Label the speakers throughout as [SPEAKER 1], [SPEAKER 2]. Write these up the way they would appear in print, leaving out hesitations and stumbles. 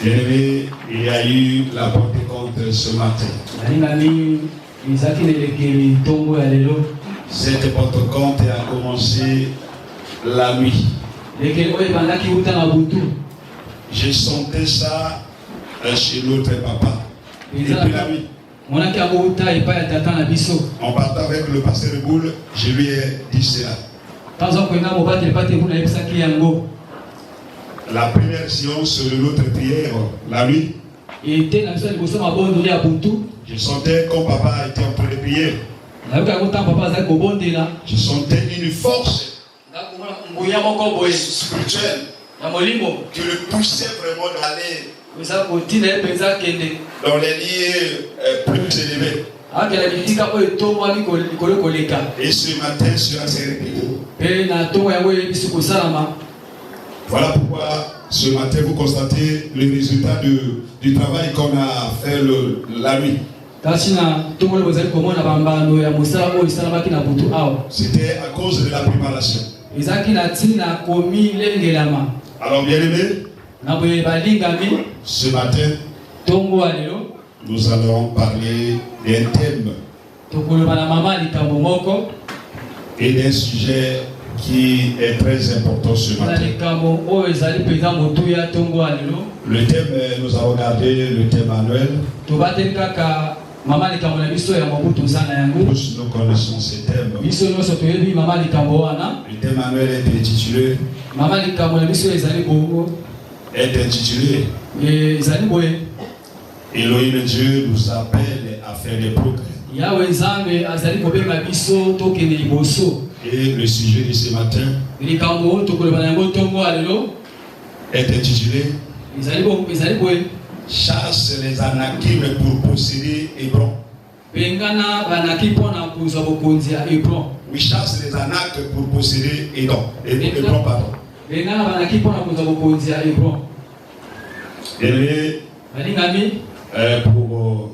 [SPEAKER 1] Bien-aimé, il y a eu la Pentecôte ce matin. Cette Pentecôte a commencé la nuit. Je sentais ça chez notre papa. Depuis la nuit. En partant avec le pasteur Boule, je lui ai dit cela. La première séance de notre prière, la nuit, je sentais quand papa était en train de prier. Je sentais une force spirituelle qui le poussait vraiment d'aller dans les lieux plus élevés. Et ce matin, cela s'est répété. Voilà pourquoi ce matin vous constatez le résultat du travail qu'on a fait la nuit. C'était à cause de la préparation. Alors bien aimé, ce matin, nous allons parler d'un thème et d'un sujet qui est très important ce matin. Le thème, nous avons regardé le thème annuel. Tous nous connaissons ce thème. Le thème annuel est intitulé Elohim Dieu nous appelle à faire des progrès. Et le sujet de ce matin est intitulé Chasse les Anakim pour posséder Hébron. Oui, chasse les Anak pour posséder Hébron, pardon. Et pour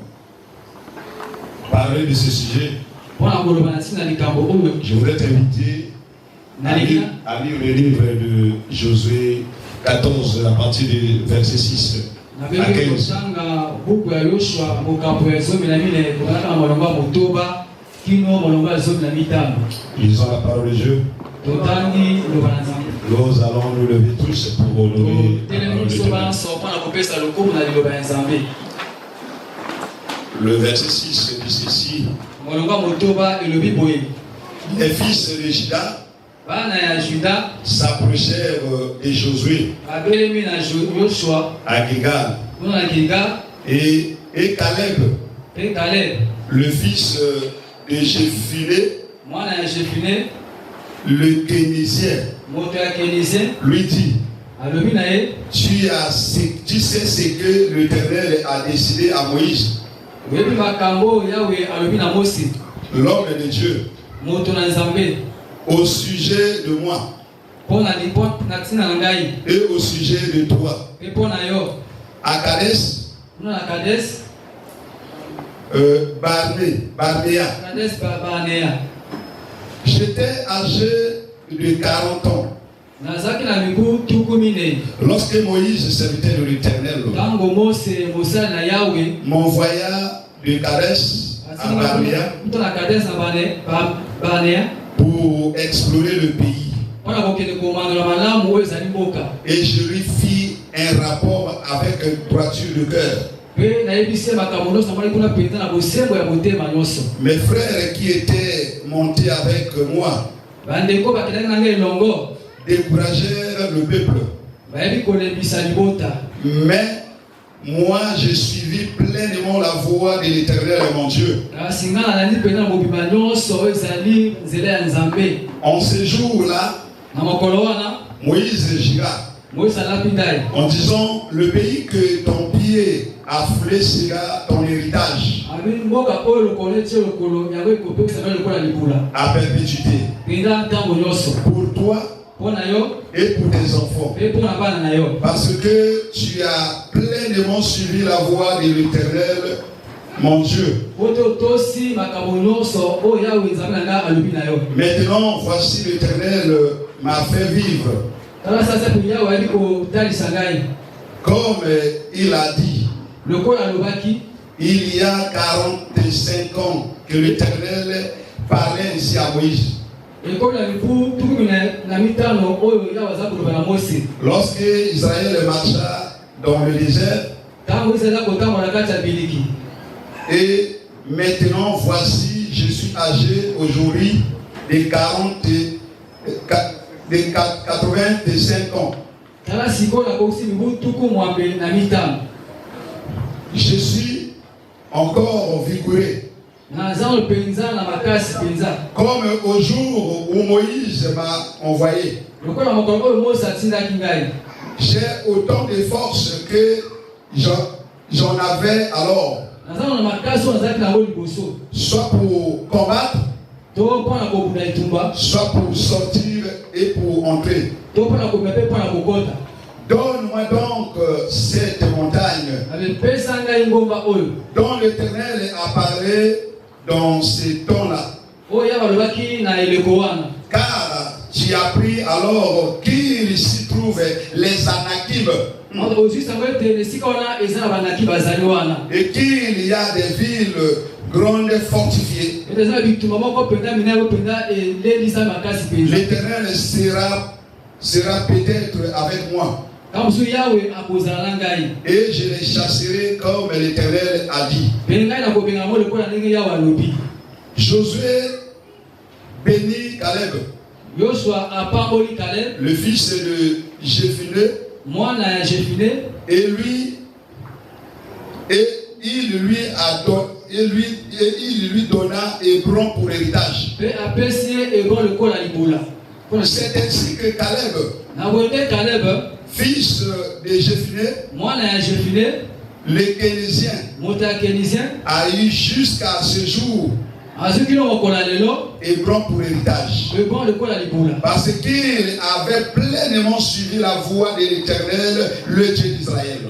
[SPEAKER 1] parler de ce sujet, je voudrais t'inviter à lire le livre de Josué 14 à partir du verset 6 à 15. Ils ont la parole de Dieu. Nous allons nous lever tous pour honorer la parole de Dieu. Le verset 6 dit ceci. Les fils de Juda s'approchèrent de Josué à Gilgal. Et Caleb, le fils de Jéphuné, le Kénésien, lui dit: tu sais ce que l'Éternel a décidé à Moïse, l'homme de Dieu, au sujet de moi et au sujet de toi. À Kadès, Barnéa. J'étais âgé de 40 ans lorsque Moïse, serviteur de l'Éternel, m'envoya de Kadès à Barnéa pour explorer le pays. Et je lui fis un rapport avec une droiture de cœur. Mes frères qui étaient montés avec moi découragèrent le peuple. Mais moi, je suivis pleinement la voie de l'Éternel mon Dieu. En ce jour-là, Moïse gira en disant: le pays que ton pied a foulé sera ton héritage à perpétuité pour toi et pour tes enfants, parce que tu as pleinement suivi la voie de l'Éternel mon Dieu. Maintenant, voici l'Éternel m'a fait vivre Comme il a dit, il y a 45 ans que l'Éternel parlait ici à Moïse. Lorsque Israël marcha dans le désert, et maintenant voici, je suis âgé aujourd'hui de 85 ans. Je suis encore vigoureux. Comme au jour où Moïse m'a envoyé. J'ai autant de force que j'en avais alors. Soit pour combattre, soit pour sortir et pour entrer. Donne-moi donc cette montagne dont l'Éternel a parlé dans ces temps-là. Car tu as appris alors qu'il s'y trouve les Anakim. Et qu'il y a des villes grandes fortifiées. L'Éternel sera peut-être avec moi. Et je les chasserai comme l'Éternel a dit. Josué bénit Caleb, le fils de Jéphuné, et il lui donna Hébron pour héritage. C'est ainsi que Caleb, fils de Jéphuné, le Kénésien, a eu jusqu'à ce jour Hébron pour héritage. Parce qu'il avait pleinement suivi la voie de l'Éternel, le Dieu d'Israël.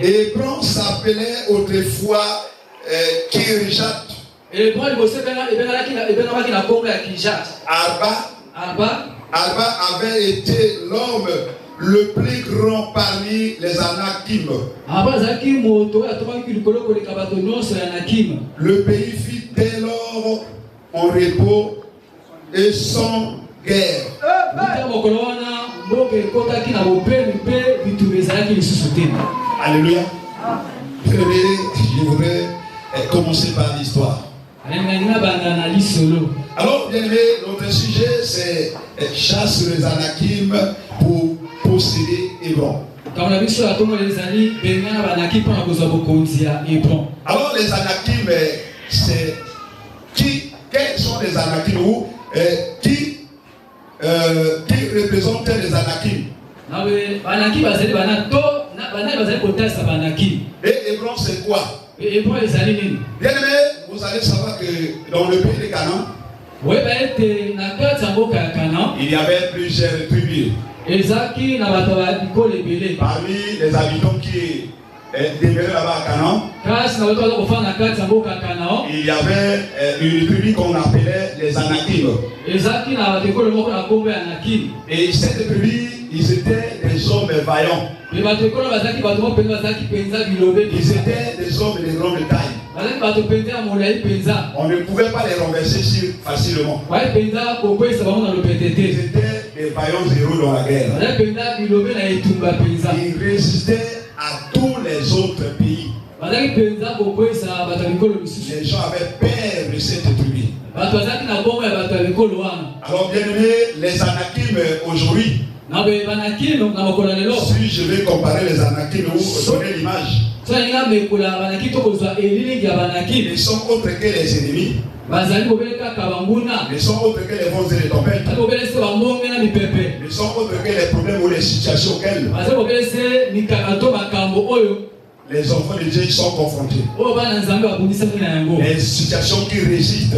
[SPEAKER 1] Hébron s'appelait autrefois Kirjat. Arba avait été l'homme le plus grand parmi les Anakim. Le pays fut dès lors en repos et sans guerre. Alléluia. Je voudrais commencer par l'histoire. Alors, bien aimé, notre sujet c'est chasse les Anakim pour posséder Hébron. Alors, les Anakim, c'est qui? Quels sont les Anakim? Qui représentent les Anakim? Et Hébron, c'est quoi? Bien aimé, vous allez savoir que dans le pays de Canaan, il y avait plusieurs tribus. Parmi les habitants qui demeuraient là-bas à Canaan, il y avait une tribu qu'on appelait les Anakim. Et cette tribu, ils étaient des hommes vaillants. Ils étaient des hommes de grande taille. On ne pouvait pas les renverser si facilement. Ils étaient des vaillants héros dans la guerre. Ils résistaient à tous les autres pays. Les gens avaient peur de cette tribu. Alors bien aimé, les Anakim aujourd'hui, si je vais comparer les Anakim, vous donner l'image. Ils sont autres que les ennemis. Ils sont autres que les vents et les tempêtes. Ils sont autres que les problèmes ou les situations auxquelles les enfants de Dieu sont confrontés. Les situations qui résistent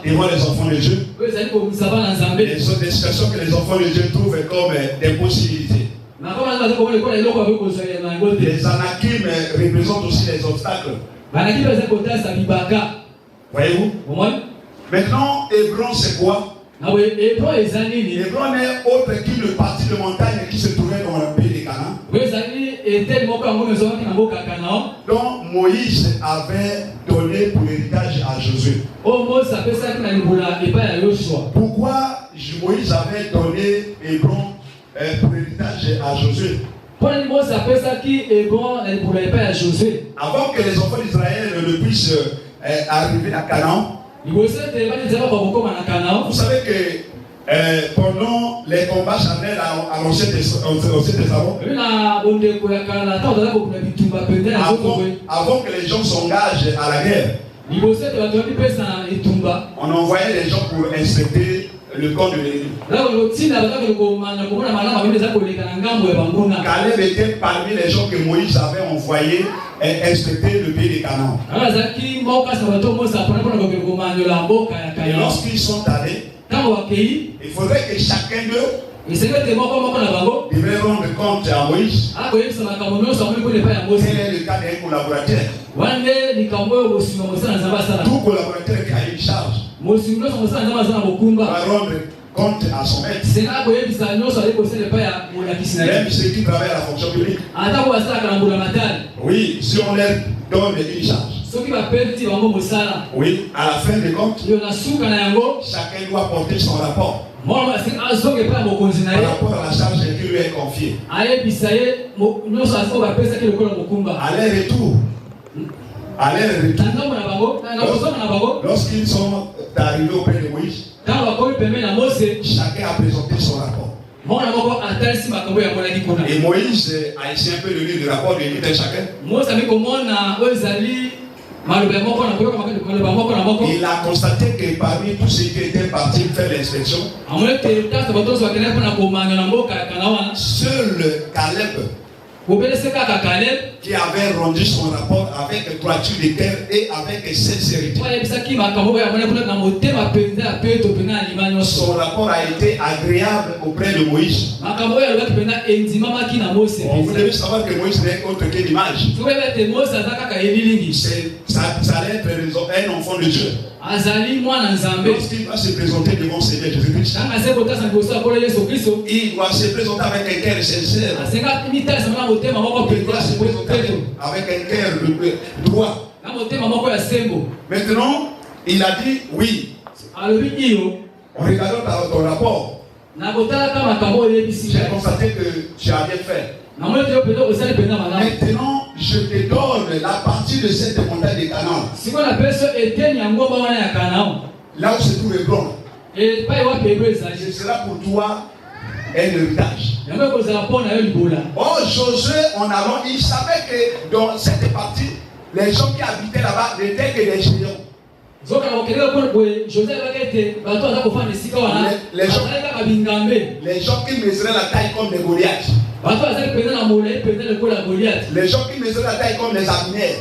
[SPEAKER 1] devant les enfants de Dieu. Les situations que les enfants de Dieu trouvent comme des possibilités. Les Anakim représentent aussi les obstacles. Voyez-vous? Maintenant, Hébron, c'est quoi? Hébron n'est autre qu'une partie de montagne qui se trouvait dans le pays de Canaan. Donc Moïse avait donné pour l'héritage à Josué. Pourquoi Moïse avait donné Hébron pour l'héritage à Josué? Avant que les enfants d'Israël ne puissent arriver à Canaan, vous savez que pendant les combats charnels à l'Ancien Testament, avant que les gens s'engagent à la guerre, on envoyait les gens pour inspecter le camp de l'ennemi. Caleb était parmi les gens que Moïse avait envoyés inspecter le pays de Canaan. Et lorsqu'ils sont allés, il faudrait que chacun d'eux devait rendre compte à Moïse. Quel est le cas d'un collaborateur? Tout collaborateur qui a une charge va rendre compte à son maître. Même ceux qui travaillent à la fonction publique. Oui, si on leur donne une charge. Oui, à la fin des comptes, chacun doit porter son rapport. Par rapport à la charge qui lui est confiée. Aller-retour. Lorsqu'ils sont arrivés auprès de Moïse, chacun a présenté son rapport. Et Moïse a essayé un peu de lire le rapport de tout chacun. Il a constaté que parmi tous ceux qui étaient partis faire l'inspection, seul Caleb, qui avait rendu son rapport avec droiture de cœur et avec sincérité. Son rapport a été agréable auprès de Moïse. Vous devez savoir que Moïse n'est autre que l'image. Ça allait être un enfant de Dieu. Lorsqu'il va se présenter devant Seigneur Jésus-Christ, il doit se présenter avec un cœur sincère. Il doit se présenter avec un cœur droit. Maintenant, il a dit oui. En regardant ton rapport, j'ai constaté que tu as bien fait. Maintenant, je te donne la partie de cette montagne de Canaan. Là où se trouve Hébron. Ce sera pour toi un héritage. Oh, Josué, en allant, il savait que dans cette partie, les gens qui habitaient là-bas n'étaient que des géants. Les gens qui mesuraient la taille comme les Goliaths. Les gens qui mesuraient la taille comme les Abner.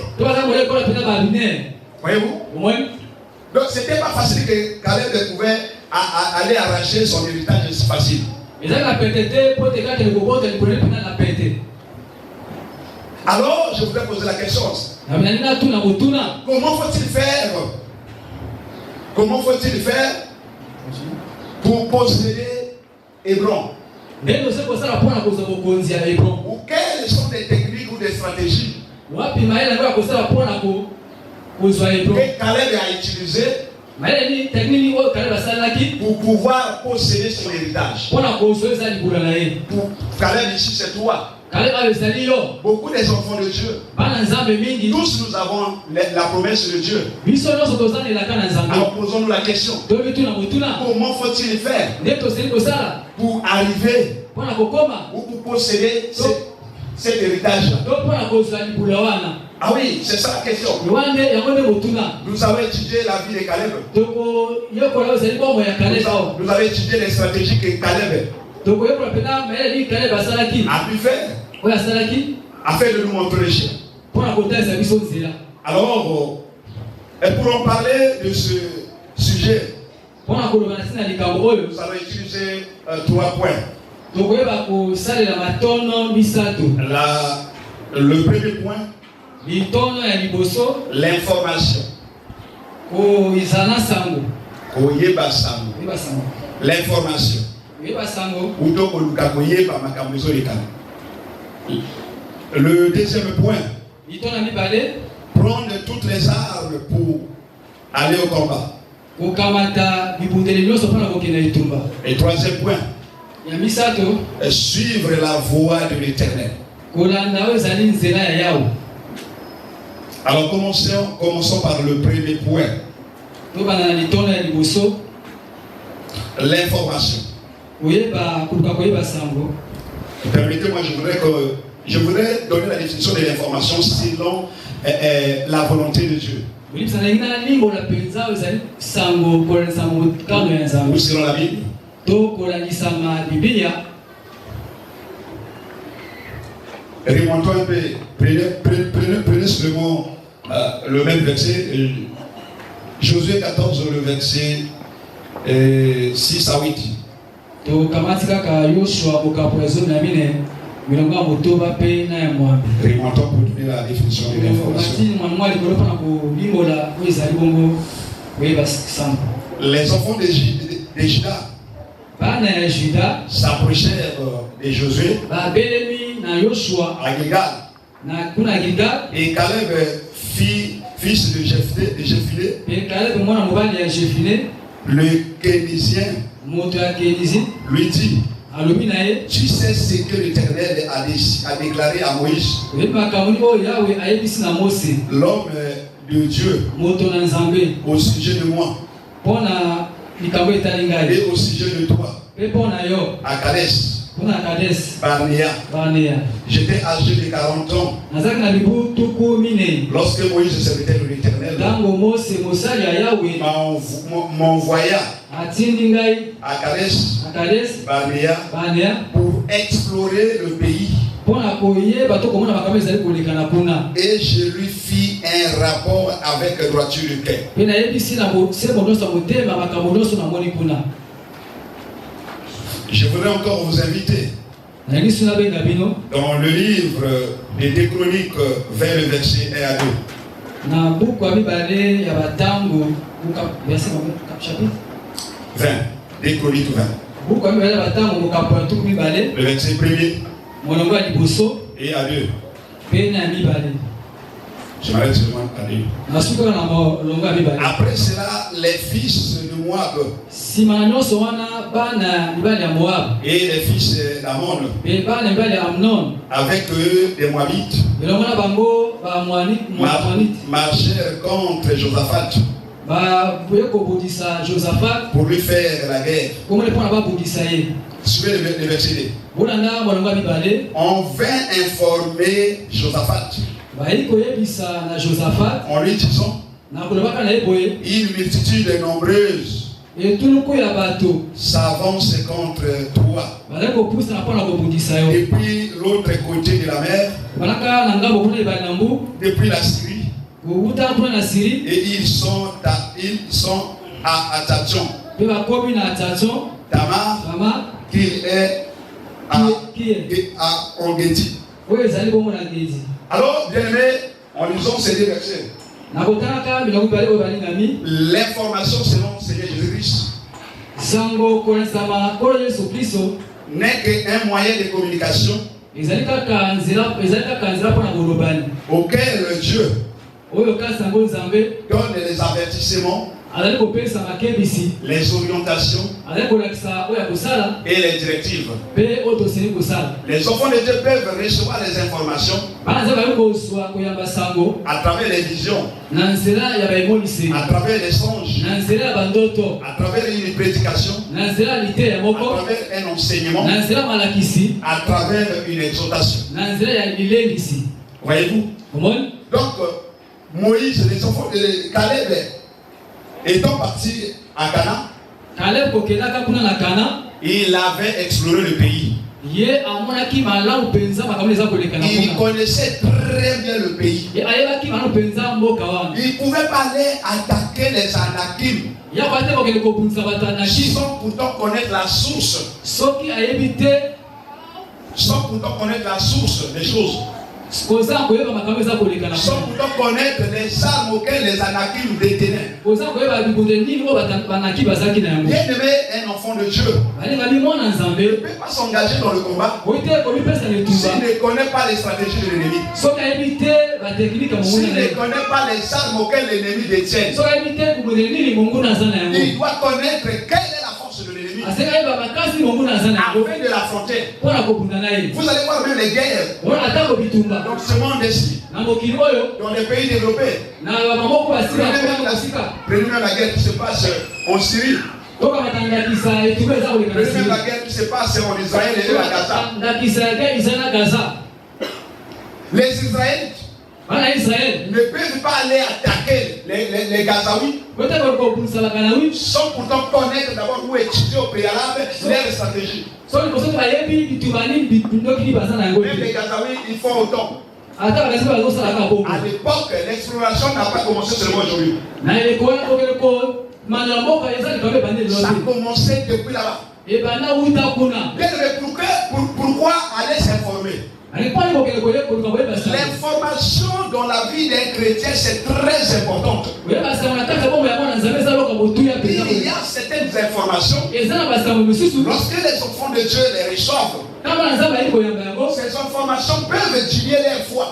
[SPEAKER 1] Voyez-vous? Donc c'était pas facile que Caleb pouvait aller arracher son héritage si facile. Alors je voudrais poser la question. Comment faut-il faire pour posséder Hébron? Ou quelles sont des techniques ou des stratégies que Caleb a utilisées pour pouvoir posséder son héritage? Pour Caleb ici, c'est toi. Beaucoup des enfants de Dieu. Tous nous avons la promesse de Dieu. Alors posons-nous la question. Comment faut-il faire pour arriver ou pour posséder cet héritage? Ah oui, c'est ça la question. Nous avons étudié la vie de Caleb. Nous avons étudié les stratégies que Caleb a pu faire afin de nous montrer le chemin. Alors, pour en parler de ce sujet, nous allons utiliser 3 points. Le premier point, l'information. L'information. Le deuxième point. Prendre toutes les armes pour aller au combat. Et troisième point. Suivre la voie de l'Éternel. Alors commençons par le premier point. L'information. Permettez-moi, je voudrais donner la définition de l'information selon la volonté de Dieu. Ou selon la Bible. Remontons un peu. Prenez seulement le même verset. Josué 14, le verset 6 à 8. Remontons pour donner la définition de l'information. Les enfants de Juda s'approchèrent de Josué à Gilgal. Et Caleb, fils de Jephthé, le Kénizien, lui dit: tu sais ce que l'Éternel a déclaré à Moïse, l'homme de Dieu, au sujet de moi et au sujet de toi, à Kadesh Barnea. J'étais âgé de 40 ans lorsque Moïse, serviteur de l'Éternel, m'envoya à Kadesh Barnea pour explorer le pays. Et je lui fis un rapport avec droiture de cœur. Je voudrais encore vous inviter dans le livre des 2 Chroniques vers le verset 1 à 2. 20. 2 Chroniques 20. Le verset 1er et à 2. Je m'arrête seulement à 2. Après cela, les fils de Moab et les fils d'Ammon, avec eux des Moabites, marchèrent contre Josaphat pour lui faire la guerre. Suivez le verset 2. On vint informer Josaphat en lui disant: une multitude nombreuse s'avance contre toi depuis l'autre côté de la mer, depuis la Syrie, et ils sont à Atachon, Tamar, qui est à Engedi. Alors, bien aimé, en lisant ces 2 versets, l'information selon le Seigneur Jésus-Christ n'est qu'un moyen de communication auquel Dieu donne les avertissements, les orientations et les directives. Les enfants de Dieu peuvent recevoir les informations à travers les visions, à travers les songes, à travers une prédication, à travers un enseignement, à travers une exhortation. Voyez-vous? Donc, Moïse, les enfants de Caleb, étant partis à Cana, il avait exploré le pays. Il connaissait très bien le pays. Il ne pouvait pas aller attaquer les Anakim sans pourtant connaître la source. Sans pourtant connaître la source des choses. sans pourtant connaître les armes auxquelles les Anakim détenaient. Bien-aimé, un enfant de Dieu ne peut pas s'engager dans le combat s'il ne connaît pas les stratégies de l'ennemi. S'il ne connaît pas les armes auxquelles l'ennemi détient. Il doit connaître quelle est la force de l'ennemi afin de l'affronter. Vous allez voir même les guerres dans ce monde-ci, dans les pays développés. Prenez même la guerre qui se passe en Syrie. Prenez même la guerre qui se passe en Israël et à Gaza. Les Israélites ne peuvent pas aller attaquer les Gazaouis sans pourtant connaître d'abord ou étudier au préalable leur stratégie. Même les Gazaouis, ils font autant. À l'époque, l'exploration n'a pas commencé seulement aujourd'hui. Ça a commencé depuis là-bas. Pourquoi aller s'informer? L'information dans la vie d'un chrétien, c'est très importante. Il y a certaines informations, lorsque les enfants de Dieu les reçoivent, ces informations peuvent diminuer leur foi.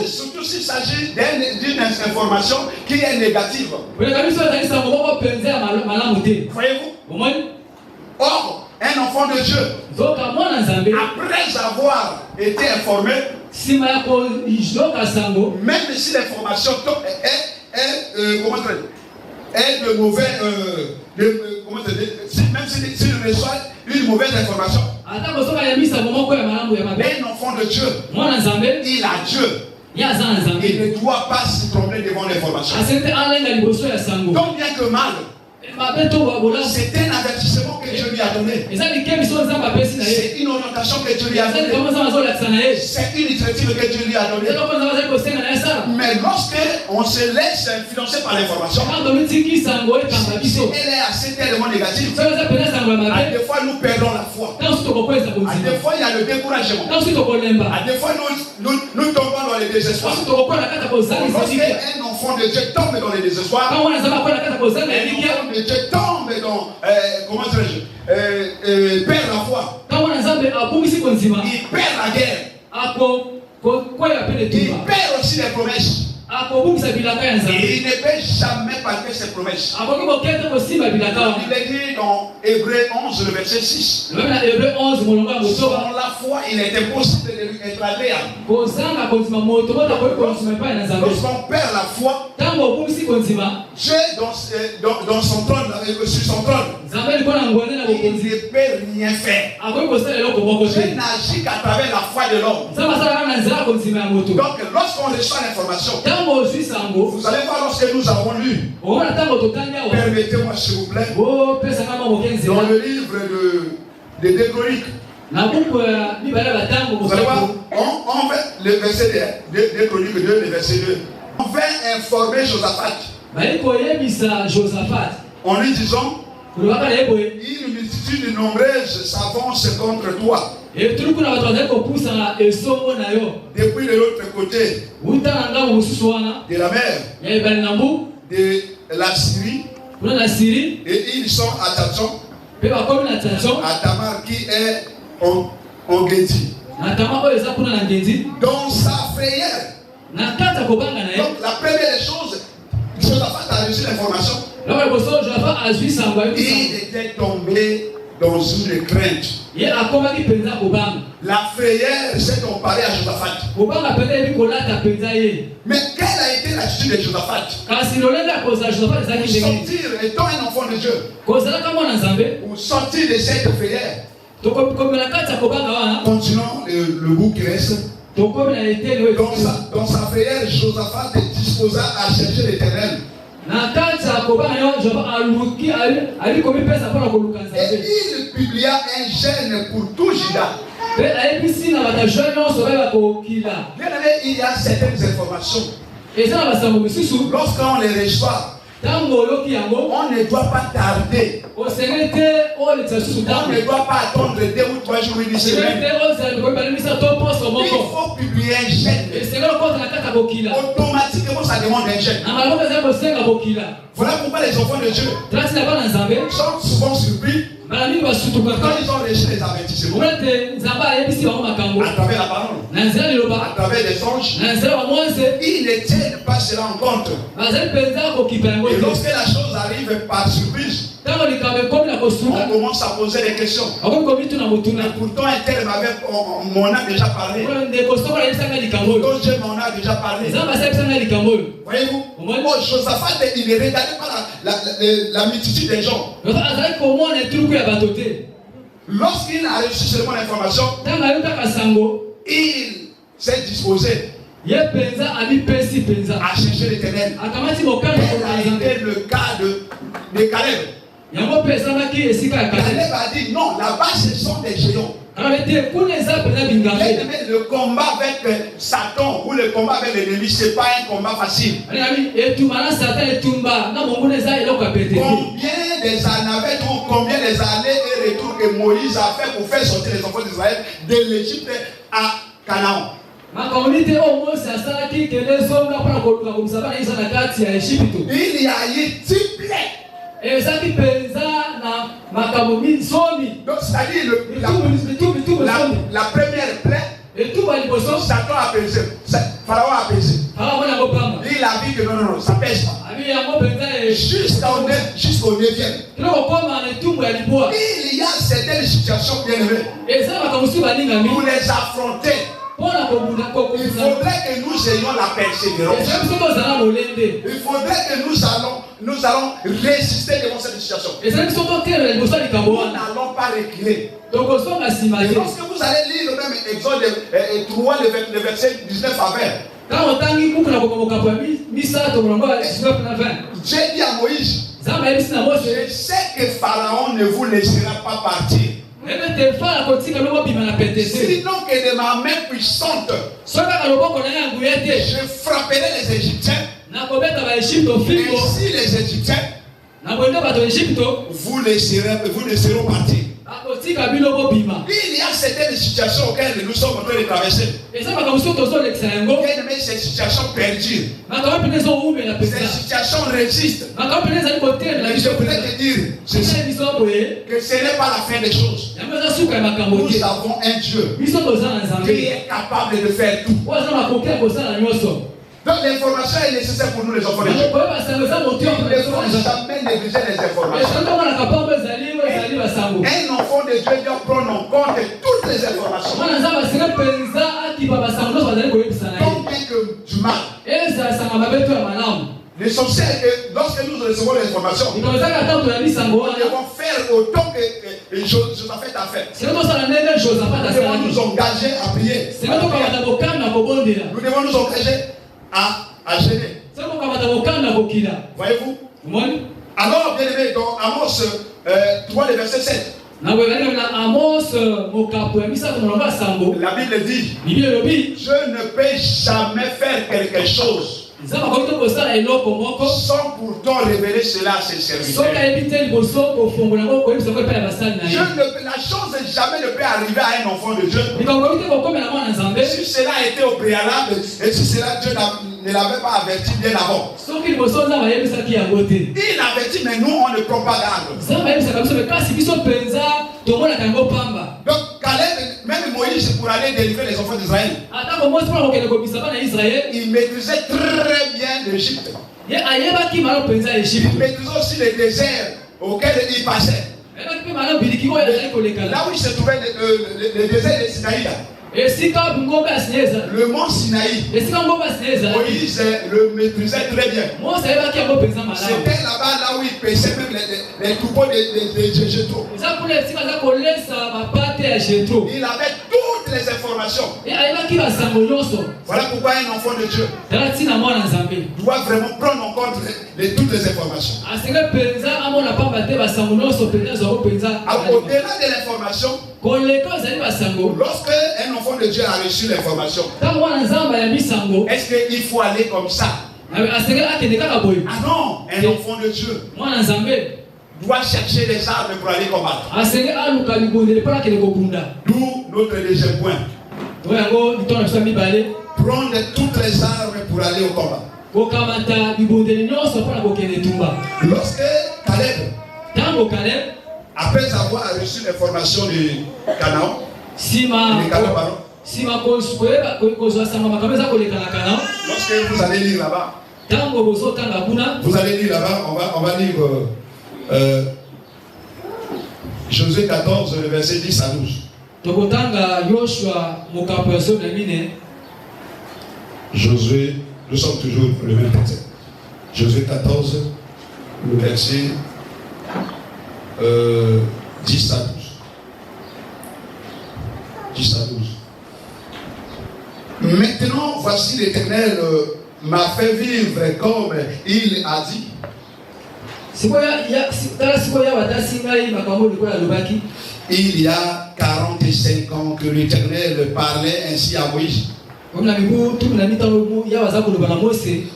[SPEAKER 1] Surtout s'il s'agit d'une information qui est négative. Voyez-vous? Or, un enfant de Dieu, après avoir été informé, même si l'information est de mauvais, même s'il reçoit une mauvaise information, un enfant de Dieu, il a Dieu. Il ne doit pas se tromper devant l'information. Tant bien que mal, c'est un avertissement que Dieu lui a donné. C'est une orientation que Dieu lui a donnée. C'est une directive que Dieu lui a donnée. Mais lorsque on se laisse influencer par l'information, si elle est assez tellement négative, à des fois nous perdons la foi. À des fois il y a le découragement. À des fois nous tombons dans le désespoir. Lorsqu'un enfant de Dieu tombe dans le désespoir, Dieu tombe dans comment dirais-je perd la foi. Il perd la guerre. Il perd aussi les promesses. Et il ne peut jamais parler ses promesses. Il est dit dans Hébreux 11, le verset 6. Sans la foi, il est impossible d'être agréable. Lorsqu'on perd la foi, Dieu dans son trône, sur son trône, il ne peut rien faire. Dieu n'agit qu'à travers la foi de l'homme. Donc lorsqu'on reçoit l'information, vous allez voir lorsque nous avons lu, permettez-moi s'il vous plaît, dans le livre de Chroniques, vous allez voir, on fait le verset de Chroniques 2, le verset 2. On va informer Josaphat en lui disant, une multitude nombreuse s'avance contre toi. Depuis de l'autre côté de la mer, de la Syrie, et ils sont à Tatson, à Tamar qui est en Gédi. Dans sa frayeur. Donc la première chose, Josaphat a reçu l'information. Il était tombé dans une crainte. La frayeur s'est comparée à Josaphat. Mais quelle a été l'attitude de Josaphat? Sortir, étant un enfant de Dieu, ou sortir de cette frayeur. Continuons le bout qui reste. Dans sa frayeur, Josaphat disposa à chercher l'Éternel. Et il publia un jeûne pour tout Juda. Il y a certaines informations. Lorsqu'on les reçoit, on ne doit pas tarder ne doit pas attendre 2 ou 3 jours, une semaine. Il faut publier un gène. Automatiquement, ça demande un gène. Voilà pourquoi les enfants de Dieu sont souvent surpris quand ils ont reçu les avertissements. À travers la parole, à travers les anges, ils ne tiennent pas cela en compte. Et lorsque la chose arrive par surprise, on commence à poser des questions. Pourtant, un tel m'en a déjà parlé. D'autres jeunes m'en a déjà parlé. Voyez-vous, Josaphat, il est regardé par la multitude des gens. Lorsqu'il a reçu seulement l'information, il s'est disposé à chercher l'Éternel. Quel a été le cas de Caleb? Caleb a dit non, là-bas ce sont des géants. Le combat avec Satan ou le combat avec l'ennemi, ce n'est pas un combat facile. Combien des années ou combien des années et retours que Moïse a fait pour faire sortir les enfants d'Israël de l'Égypte à Canaan? Il y a eu 10 plaies. Donc c'est-à-dire la première plaie, Satan a pesé, Pharaon a pesé. Il a dit que non, ça pèse pas. Jusqu'au 9e. Il y a certaines situations bien aimées. Pour les affronter, il faudrait que nous ayons la persévérance. Il faudrait que nous allons résister devant cette situation. Nous n'allons pas reculer. Et lorsque vous allez lire le même Exode 3, le verset 19 à 20, Dieu dit à Moïse, je sais que Pharaon ne vous laissera pas partir. Sinon que de ma main puissante, je frapperai les Égyptiens. Ainsi les Égyptiens vous laisseront partir. Il y a certaines situations auxquelles nous sommes en train de traverser. Ces situations perdurent. Ces situations résistent. Mais je voulais te dire que ce n'est pas la fin des choses. Nous avons un Dieu qui est capable de faire tout. Donc l'information est nécessaire pour nous les enfants de Dieu. Il ne faut jamais négliger les informations. Un enfant de Dieu doit prendre en compte toutes les informations. Donc bien que du mal. L'essentiel est que lorsque nous recevons l'information, nous devons faire autant que Josaphat a fait. Nous devons nous engager à prier. Nous devons nous engager à gêner. Voyez-vous? Alors, bien aimé, dans Amos 3, le verset 7. La Bible dit, je ne peux jamais faire quelque chose sans pourtant révéler cela à ses serviteurs. La chose jamais ne peut arriver à un enfant de Dieu. Si cela a été au préalable et si cela Dieu ne l'avait pas averti bien avant. Il avertit, mais nous on ne prend pas garde. Donc Caleb, même Moïse, pour aller délivrer les enfants d'Israël, il maîtrisait très bien l'Égypte. Il maîtrisait aussi les déserts auxquels il passait. Là où il se trouvait le désert de Sinaï. Le mont Sinaï, Moïse le maîtrisait très bien. C'était là-bas là où il pêchait même les troupeaux de Jétro. Il avait toutes les informations. Voilà pourquoi un enfant de Dieu doit vraiment prendre en compte toutes les informations. Au-delà de l'information, lorsque un enfant de Dieu a reçu l'information, est-ce qu'il faut aller comme ça? Ah non, un enfant de Dieu doit chercher les armes pour aller combattre. D'où notre deuxième point. Prendre toutes les armes pour aller au combat. Lorsque Caleb, après avoir reçu l'information du Canaan, lorsque vous allez lire là-bas, vous allez lire là-bas, on va lire Josué 14, le verset 10 à 12. Josué, nous sommes toujours le même texte. Josué 14, le verset 10 à 12. 10 à 12. Maintenant, voici l'Éternel m'a fait vivre comme il a dit. Il y a 45 ans que l'Éternel parlait ainsi à Moïse.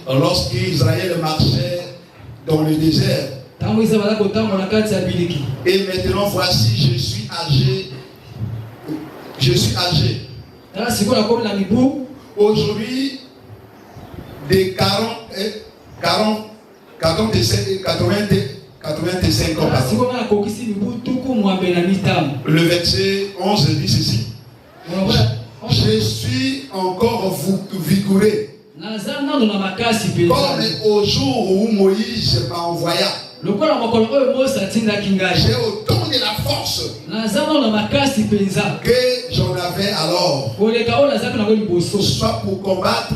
[SPEAKER 1] Lorsqu'Israël marchait dans le désert. Et maintenant, voici, je suis âgé. Aujourd'hui, des 85 ans. Le verset 11 dit ceci. Je suis encore vigoureux. Comme au jour où Moïse m'a envoyé. J'ai autant de la force que j'en avais alors. Soit pour combattre,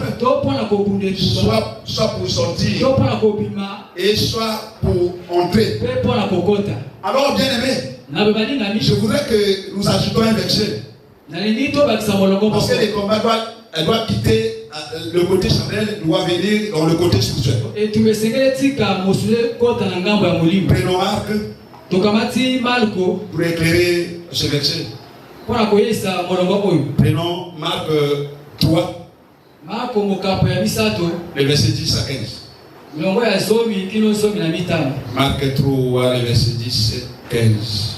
[SPEAKER 1] soit pour sortir, et soit pour entrer. Alors, bien aimé, je voudrais que nous ajoutons un verset. Parce que les combats doivent quitter le côté charnel, doit venir dans le côté spirituel. Prenons Marc pour éclairer ce verset. Prenons Marc 3, le verset 10 à 15. Marc 3, le verset 10 à 15.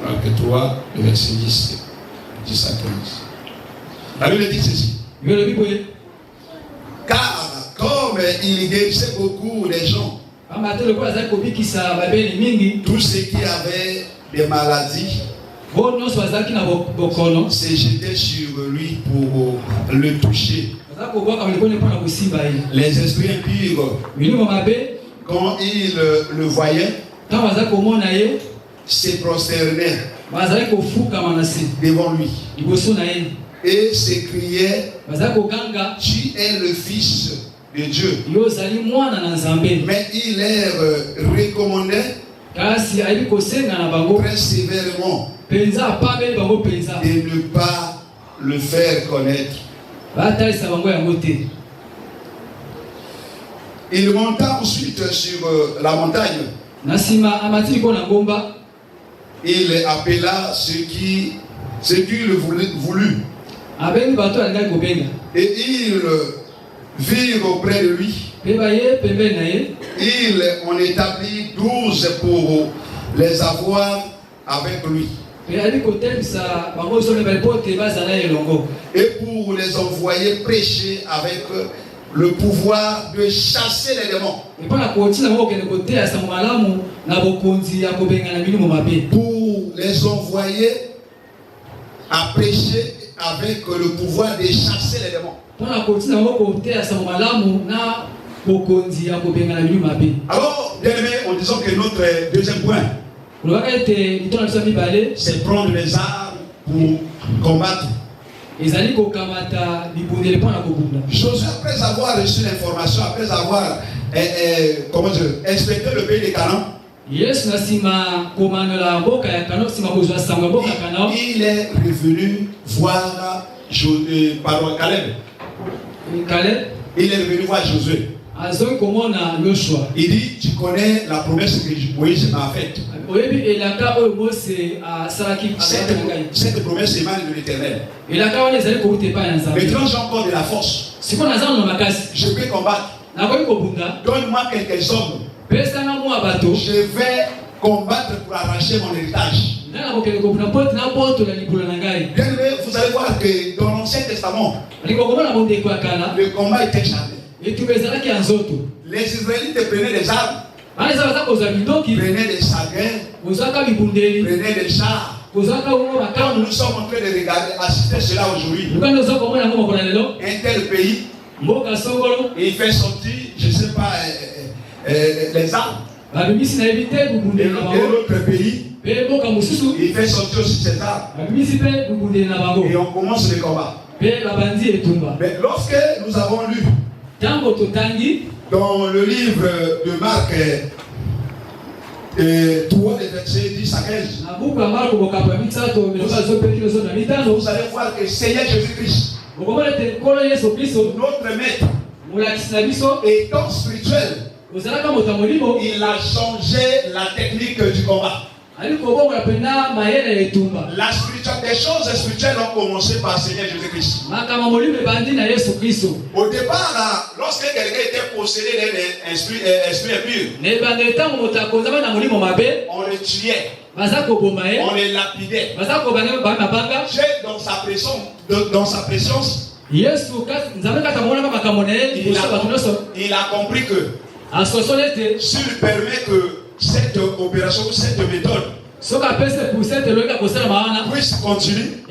[SPEAKER 1] Marc 3, le verset 10 à 15. La Bible dit ceci. Car comme il guérissait beaucoup les gens, tous ceux qui avaient des maladies se jetaient sur lui pour le toucher. Les esprits impurs, quand ils le voyaient, se prosternaient devant lui et s'écriaient, tu es le Fils de Dieu. Mais il leur recommandait très sévèrement de ne pas le faire connaître. Il monta ensuite sur la montagne. Il appela ceux qui le voulut. Et ils virent auprès de lui. Il en établit 12 pour les avoir avec lui. Et pour les envoyer prêcher avec le pouvoir de chasser les démons. Pour les envoyer à prêcher avec le pouvoir de chasser les démons. Alors, bien aimé, en disant que notre deuxième point, c'est prendre les armes pour combattre. Josué, après avoir reçu l'information, après avoir inspecté le pays de Canaan, il est revenu voir Caleb. Il est revenu voir Josué. Il dit, tu connais la promesse que Moïse m'a faite. Cette promesse émane de l'Éternel. Maintenant j'ai encore de la force. Je peux combattre. Donne-moi quelques hommes je vais combattre pour arracher mon héritage. Bien aimé, vous allez voir que dans l'Ancien Testament, le combat était chargé. Les Israélites prenaient des armes, prenaient des chagrins, prenaient des chars. Quand nous sommes en train de regarder, assister cela aujourd'hui, un tel pays, il fait sortir, je ne sais pas, les armes. Et l'autre pays, il fait sortir aussi ses armes. Et on commence le combat. Mais lorsque nous avons lu dans le livre de Marc 3, les versets 10 à 15, vous allez voir que Seigneur Jésus-Christ, notre maître, étant spirituel, il a changé la technique du combat. La spiritualité, des choses spirituelles ont commencé par Seigneur Jésus-Christ. Au départ, lorsque quelqu'un était possédé d'un esprit impur, on le tuait, on le lapidait. Dieu, dans sa présence, il a compris que s'il permet que cette opération, cette méthode puisse continuer,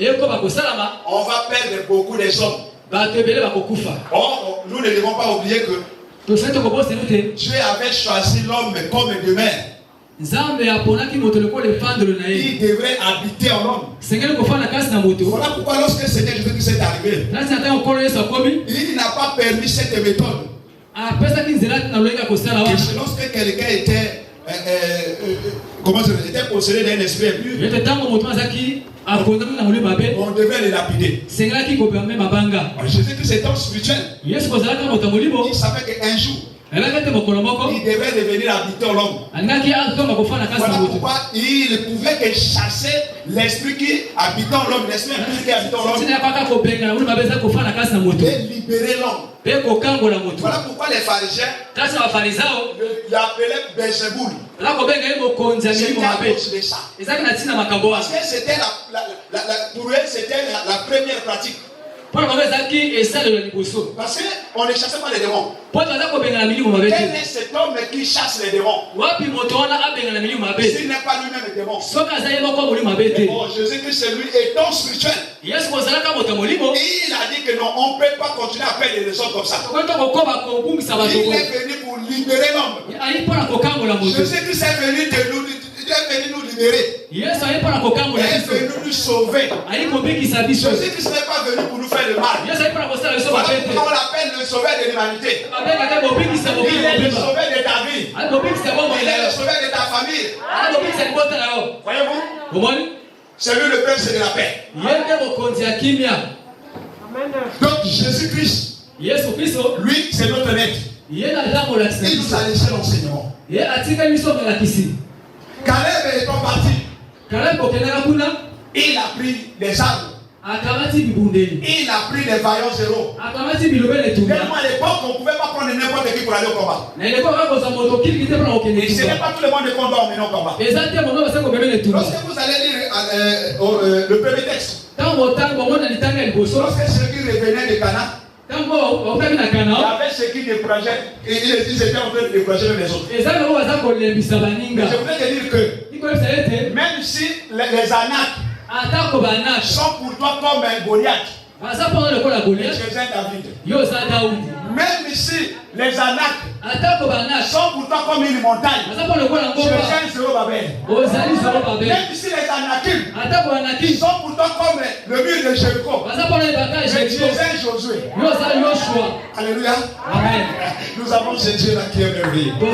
[SPEAKER 1] on va perdre beaucoup de hommes. Or, nous ne devons pas oublier que Dieu avait choisi l'homme comme demeure. Il devrait habiter en homme. Voilà pourquoi lorsque le Seigneur Jésus-Christ est arrivé, il n'a pas permis cette méthode. Lorsque quelqu'un était était possédé d'un esprit impur, on devait le lapider. Jésus-Christ étant spirituel, il savait qu'un jour il devait devenir habiter l'homme. Voilà pourquoi il pouvait que chasser l'esprit qui habite en l'homme, l'esprit impur qui habite en l'homme, et libérer l'homme. Voilà pourquoi les pharisiens l'appelaient Belzéboul. Parce que c'était pour eux, c'était la première pratique. Parce qu'on ne chassait pas les démons. Quel est cet homme qui chasse les démons? S'il n'est pas lui-même le démon. Bon, Jésus-Christ, c'est lui étant spirituel. Il a dit que non, on ne peut pas continuer à faire des choses comme ça. Il est venu pour libérer l'homme. Jésus-Christ est venu nous libérer. Il est venu nous sauver. Jésus-Christ n'est pas venu pour nous faire le mal. Voilà pourquoi on l'appelle le sauveur de l'humanité. Il est le sauveur de ta vie. Il est le sauveur de ta famille. Voyez-vous? C'est lui le prince de la paix. Donc Jésus-Christ, lui, c'est notre maître. Il nous a laissé l'enseignement. Caleb étant parti, il a pris des armes. Il a pris des vaillants héros. Tellement à l'époque, on ne pouvait pas prendre n'importe qui pour aller au combat. Et ce n'est pas tout le monde qu'on doit emmener au combat. Lorsque vous allez lire le premier texte, lorsque ceux qui revenaient de Cana, il y avait ceux qui décourageaient, et ils étaient en train de décourager les autres. Mais je voulais te dire que même si les Anaks sont pour toi comme un Goliath, tu es un David. Même si les Anaks sont pour toi comme une montagne, tu es un Zérubabel. Même si les Anakim sont pour toi comme le mur de Jéricho, mais tu es un Josué. Alléluia. Amen. Nous avons ce Dieu là qui est merveilleux. Nous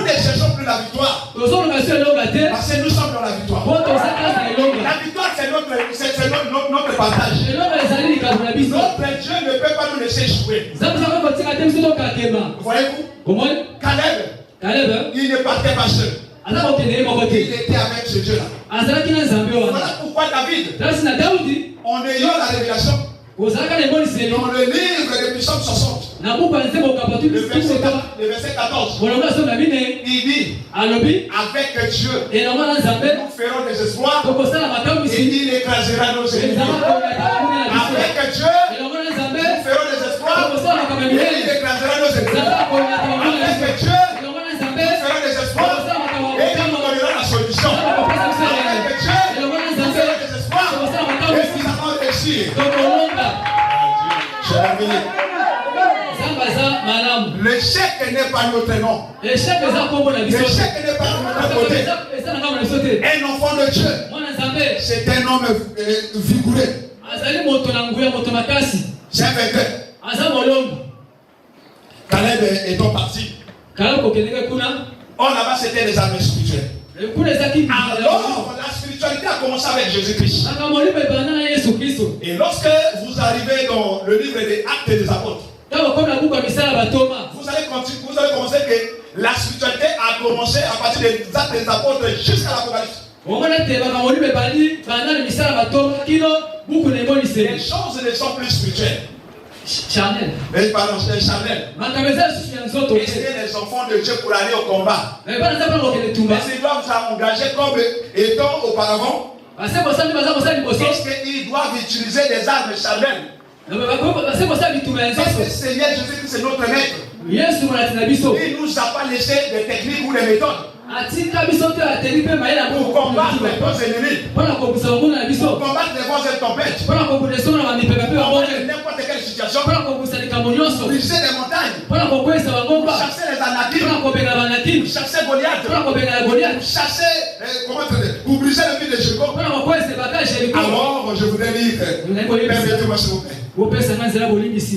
[SPEAKER 1] ne cherchons plus la victoire, parce que nous sommes dans la victoire. La victoire, c'est notre partage. Notre Dieu ne peut pas nous laisser échouer. Voyez-vous? Caleb, il ne partait pas seul. Il était avec ce Dieu-là. Voilà pourquoi David, en ayant la révélation, Dans le livre de Psaume 60, le verset 14, il dit, avec Dieu, nous ferons des espoirs et il écrasera nos ennemis. Avec Dieu, nous ferons des espoirs et il écrasera nos ennemis. Avec Dieu, nous ferons des espoirs et il nous donnera la solution. Avec Dieu, nous ferons des espoirs et nous allons réussir. L'échec n'est pas notre nom. L'échec n'est pas notre côté. Un enfant de Dieu, c'est un homme vigoureux. C'est un vainqueur. Caleb étant parti. Oh, là-bas, c'était les armées spirituelles. Alors, la spiritualité a commencé avec Jésus-Christ. Et lorsque vous arrivez dans le livre des Actes des Apôtres, vous allez commencer que la spiritualité a commencé à partir des Actes des Apôtres jusqu'à l'Apocalypse. Les choses ne sont plus spirituelles. Charnel. Pardon, c'est charnel. Et c'est les enfants de Dieu pour aller au combat. Mais ils doivent s'engager comme étant auparavant. Parce qu'ils doivent utiliser des armes charnelles. Parce que le Seigneur Jésus-Christ c'est notre maître. Il ne nous a pas laissé des techniques ou des méthodes pour combattre nos ennemis, pour combattre les voies et tempêtes, pour combattre n'importe quelle situation, pour briser des montagnes, pour chasser les Anakim, chasser Goliath, chasser, pour briser le mur de Jéricho. Alors, je voudrais lire, permettez-moi s'il vous plaît.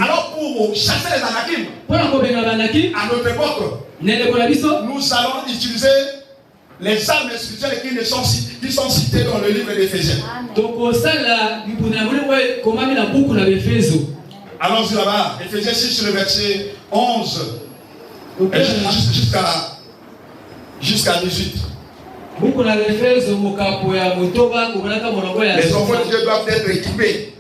[SPEAKER 1] Alors pour chasser les Anakim, à notre époque, nous allons utiliser les armes spirituelles qui sont citées dans le livre d'Éphésiens. Allons-y là-bas, Éphésiens 6, le verset 11 jusqu'à 18. Les enfants de Dieu doivent être équipés.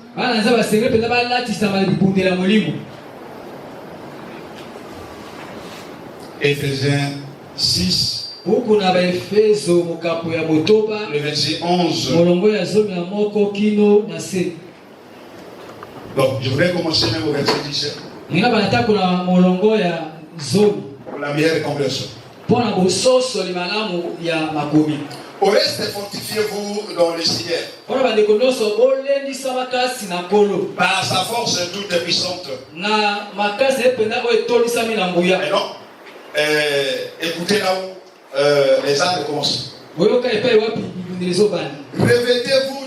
[SPEAKER 1] Éphésiens 6, le verset 11. Donc, je voudrais commencer même au verset 17. Pour la meilleure compréhension. Au reste, fortifiez-vous dans le Seigneur. Par sa force toute puissante. Et donc, écoutez là où les armes commencent. Revêtez-vous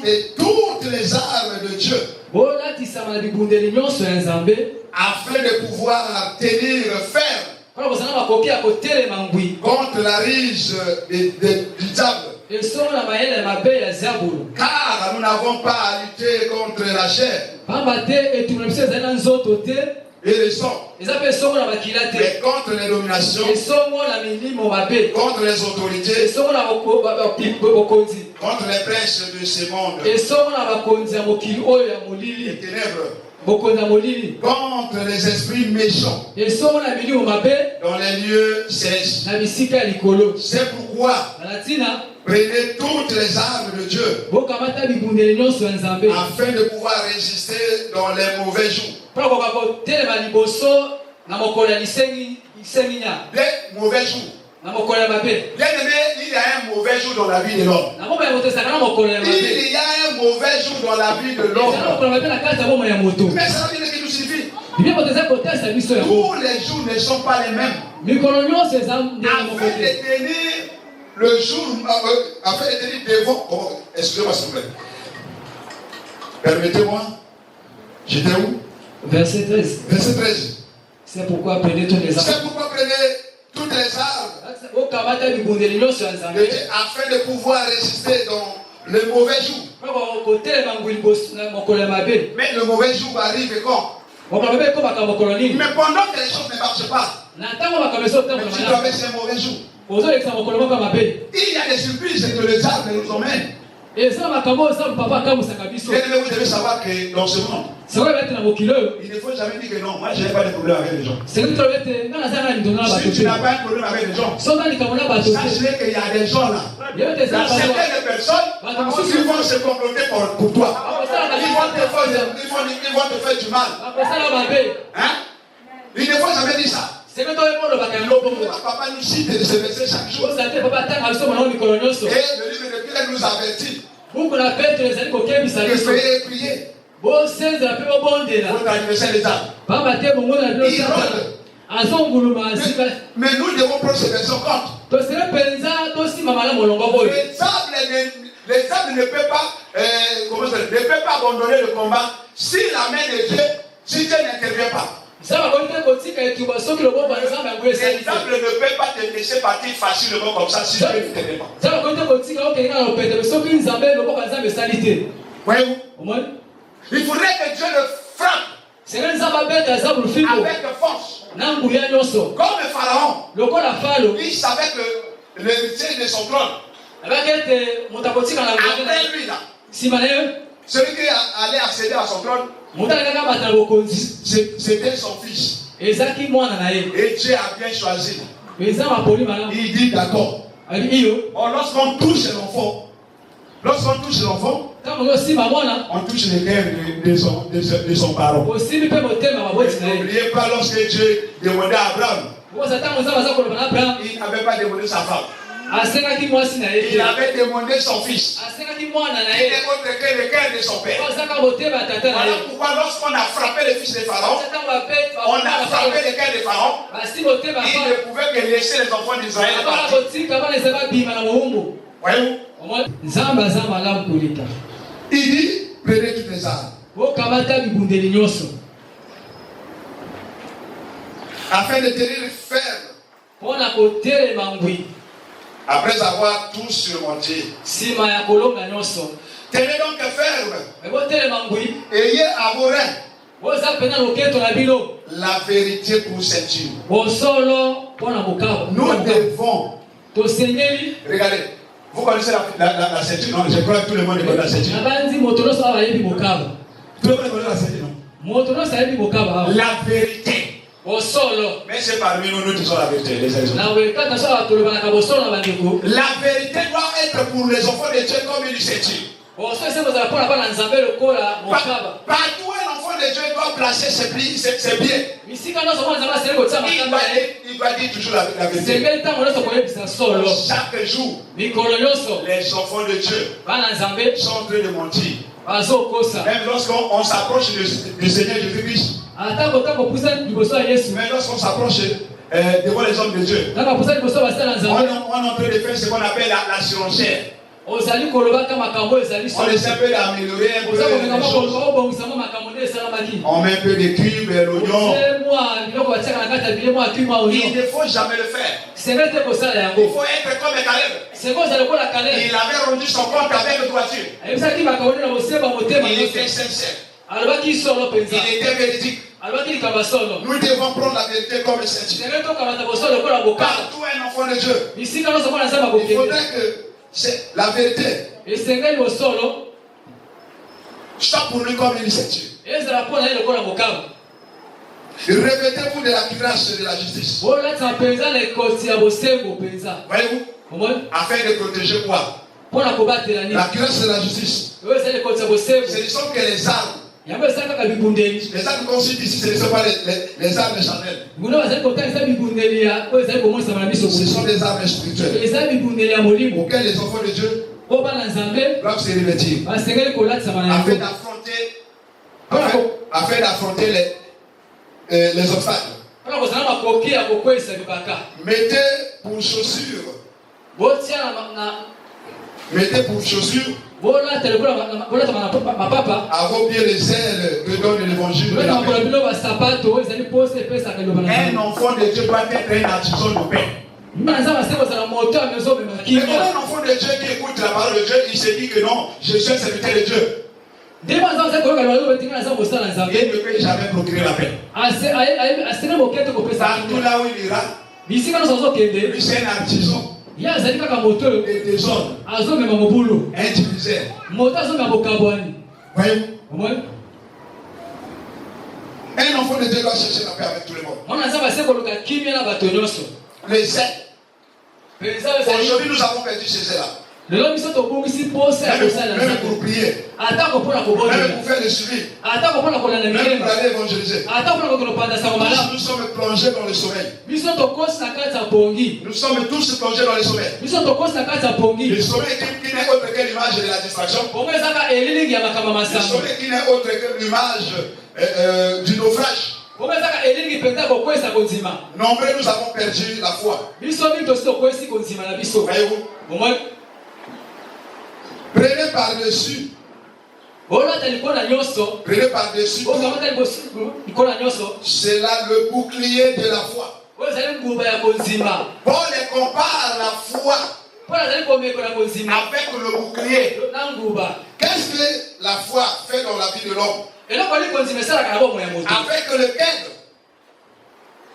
[SPEAKER 1] de toutes les armes de Dieu, afin de pouvoir tenir ferme contre la ruse du diable. Car nous n'avons pas à lutter contre la chair et le sang, mais contre les dominations, contre les autorités, contre les princes de ce monde, les ténèbres, contre les esprits méchants dans les lieux célestes. C'est pourquoi prenez toutes les armes de Dieu afin de pouvoir résister dans les mauvais jours. Les mauvais jours. Bien aimé, il y a un mauvais jour dans la vie de l'homme. Il y a un mauvais jour dans la vie de l'homme. Mais ça veut dire qu'il nous suffit. Tous les jours ne sont pas les mêmes. Afin de tenir le jour, afin de tenir devant. Excusez-moi s'il vous plaît. Permettez-moi. J'étais où?
[SPEAKER 2] Verset 13.
[SPEAKER 1] Verset 13.
[SPEAKER 2] C'est pourquoi prenez toutes les armes.
[SPEAKER 1] C'est pourquoi prenez toutes les armes. Afin de pouvoir résister dans le mauvais jour. Mais le mauvais jour arrive quand? Mais pendant que les choses ne marchent pas, mais tu dois faire un mauvais jour. Il y a des surprises que le diable nous emmène. Vous devez savoir que dans ce monde, il ne faut jamais dire que non, moi je n'ai pas de problème avec les gens. Si tu n'as pas de problème avec les gens, sachez qu'il y a des gens là. Il y a certaines personnes qui vont se comploter pour toi. Ils vont te faire du mal. Hein? Il ne faut jamais dire ça. Papa nous cite de ce verset chaque jour. Et le livre de Pierre nous avertit que soyez prier. Votre adversaire les âmes. Mais nous devons prendre ce verset en compte. Les âmes ne peuvent pas, ne peuvent pas abandonner le combat si la main de Dieu, si Dieu n'intervient pas. Les âmes ne peuvent pas te laisser partir facilement comme ça si Dieu n'intervient pas. Voyez-vous? Il faudrait que Dieu le frappe avec force. Comme le pharaon, il savait que l'héritier de son trône, après lui là, celui qui allait accéder à son trône, c'était son fils. Et Dieu a bien choisi. Il dit d'accord. Lorsqu'on touche l'enfant, on touche les cœurs de son parent. N'oubliez pas lorsque Dieu demandait à Abraham, il n'avait pas demandé sa femme. Il avait demandé son fils. Il démontre que le cœur de son père. Voilà pourquoi lorsqu'on a frappé le fils de Pharaon, on a frappé le cœur de Pharaon. Il ne pouvait que laisser les enfants d'Israël partir. Voyez-vous? Il dit, prenez toutes les armes. Afin de tenir ferme. Après avoir tout surmonté. Tenez donc ferme. Ayez à vos reins la vérité pour ceinture. Nous devons. Regardez. Vous connaissez la ceinture, non? Je crois que tout le monde connaît la ceinture. Tout le monde connaît la ceinture, non? La vérité. Mais c'est parmi nous qui sommes la vérité, les hommes. La vérité doit être pour les enfants de Dieu comme une ceinture. Partout un enfant de Dieu doit placer ses pieds. Il va dire toujours la vérité. Chaque jour, les enfants de Dieu sont en train de mentir. Même lorsqu'on s'approche du Seigneur Jésus-Christ. Mais lorsqu'on s'approche devant les hommes de Dieu, on est en train de faire ce qu'on appelle la surenchère. On essaie un peu d'améliorer un peu les choses. On met un peu de cubes, l'oignon. Il ne faut jamais le faire. Il faut être comme Caleb. Il avait rendu son compte avec droiture. Il était sincère. Il était véridique. Nous devons prendre la vérité comme ceinture. Partout un enfant de Dieu. Il faudrait que c'est la vérité. Soit pour lui comme une ceinture. Revêtez-vous de la grâce et de la justice. Voyez-vous? Afin de protéger quoi? La grâce et la justice. Ce ne sont que les armes. Les armes qu'on cite ici, ce ne sont pas les armes charnelles. Ce sont des armes spirituelles auxquelles les enfants de Dieu doivent se revêtir afin d'affronter les obstacles. Mettez pour chaussures à vos pieds les ailes que donne l'évangile de la paix. Un enfant de Dieu doit être un artisan de paix. Mais un enfant de Dieu qui écoute la parole de Dieu, il se dit que non, je suis un serviteur de Dieu. Il ne peut jamais procurer la paix. Partout là où il ira, lui c'est un artisan. et désordre, indivisé. Voyez-vous? Un enfant de Dieu doit chercher la paix avec tout le monde. Les aides. Aujourd'hui, nous avons perdu ces aides-là. Même pour prier, même pour faire le suivi, même pour aller évangéliser. Nous sommes plongés dans le sommeil. Nous sommes tous plongés dans le sommeil. Le sommeil qui n'est autre que l'image de la distraction. Le sommeil qui n'est autre que l'image du naufrage. Nombreux, nous avons perdu la foi. Voyez-vous? Prenez par-dessus. Prenez par-dessus. C'est là le bouclier de la foi. Paul compare la foi avec le bouclier. Qu'est-ce que la foi fait dans la vie de l'homme?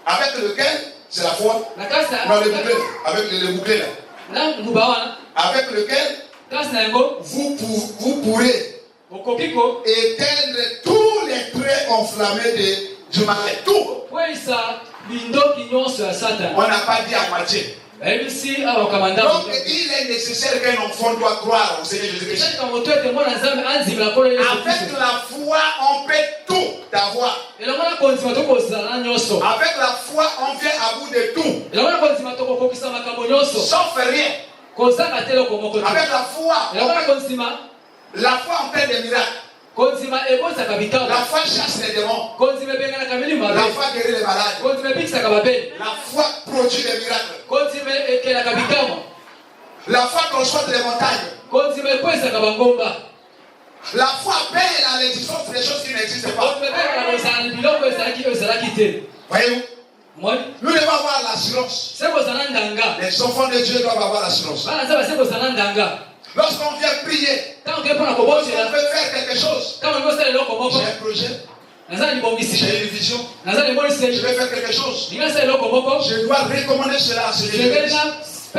[SPEAKER 1] Avec lequel c'est la foi. Dans le bouclier. Avec le bouclier là. Avec lequel vous pourrez éteindre tous les traits enflammés du mal. Tout. On n'a pas dit à moitié. Donc il est nécessaire qu'un enfant doit croire au Seigneur Jésus-Christ. Avec la foi, on peut tout avoir. Avec la foi, on vient à bout de tout. Sauf rien. Avec la foi, la foi en fait des miracles. La foi chasse les démons. La foi guérit les malades. La foi produit des miracles. La foi transporte les montagnes. La foi paye à l'existence des choses qui n'existent pas. Voyez-vous? Nous devons avoir l'assurance. Les enfants de Dieu doivent avoir l'assurance. Lorsqu'on vient prier, lorsqu'on veut faire quelque chose, j'ai un projet, j'ai une vision, je vais faire quelque chose, je dois recommander cela à celui qui est. À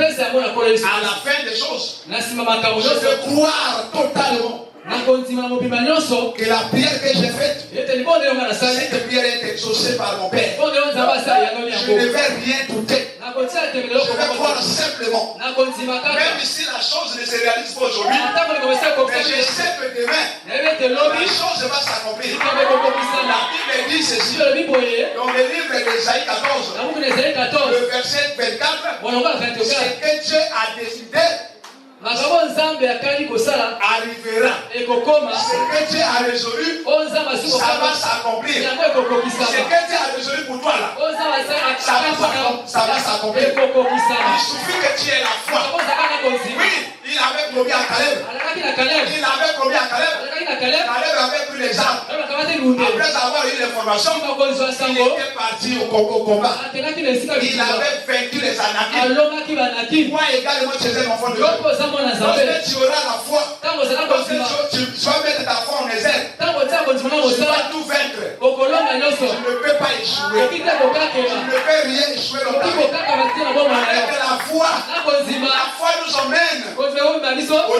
[SPEAKER 1] la fin des choses, je veux croire totalement que la prière que j'ai faite, cette prière est exaucée par mon Père. Je ne vais rien douter. Je vais croire simplement. Même si la chose ne se réalise pas aujourd'hui, mais je sais que demain, la chose va s'accomplir. La Bible dit ceci. Dans le livre d'Ésaïe 14, le verset 24, c'est que Dieu a décidé arrivera. Ce que Dieu a résolu, ça va s'accomplir. Ce que Dieu a résolu pour toi là, ça va s'accomplir. Il suffit que tu aies la foi. Oui, il avait promis à Caleb. Caleb avait pris les armes. Après avoir eu l'information, il était parti au combat. Il avait vaincu les Anakim. Moi également, tu es un enfant de Dieu. Lorsque tu auras la foi, lorsque tu vas mettre ta foi en exergue, tu vas tout vaincre. Tu ne peux pas échouer. Tu ne peux rien échouer dans ta vie. Avec la foi nous emmène au